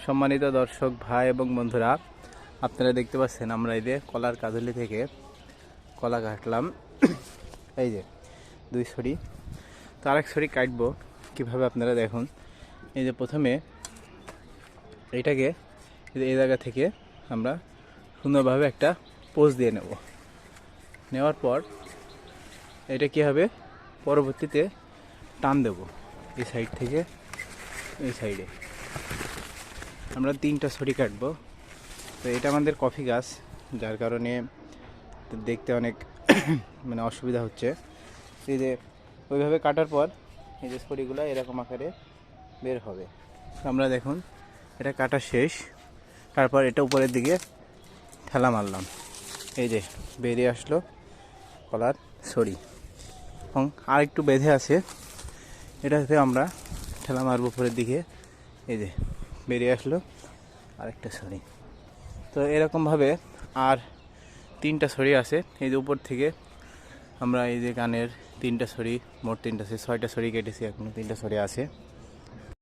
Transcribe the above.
সম্মানিত দর্শক ভাই এবং বন্ধুরা, আপনারা দেখতে পাচ্ছেন আমরা এই যে কলার কাঁধুলি থেকে কলা কাটলাম। এই যে 2 ছড়ি, তো আরেক ছড়ি কাটবো কীভাবে আপনারা দেখুন। এই যে প্রথমে এইটাকে এই জায়গা থেকে আমরা সুন্দরভাবে একটা পোজ দিয়ে নেওয়ার পর এটা কী হবে, পরবর্তীতে টান দেব এই সাইড থেকে এই সাইডে। আমরা 3টা ছড়ি কাটবো। তো এটা আমাদের কফি গাছ, যার কারণে দেখতে অনেক মানে অসুবিধা হচ্ছে। এই যে ওইভাবে কাটার পর এই যে ছড়িগুলো এরকম আকারে বের হবে। আমরা দেখুন এটা কাটা শেষ, তারপর এটা উপরের দিকে ঠেলা মারলাম, এই যে বেরিয়ে আসলো কলার ছড়ি। এবং আর একটু বেঁধে আছে, এটাতে আমরা ঠেলা মারবো উপরের দিকে, এই যে বেরিয়ে আসলো আরেকটা ছড়ি। তো এরকমভাবে আর 3টা ছড়ি আছে। এই যে উপর থেকে আমরা এই যে কানের 3টা ছড়ি, মোট 3টা আছে, 6টা ছড়ি কেটেছি, এখনো 3টা ছড়ি আছে।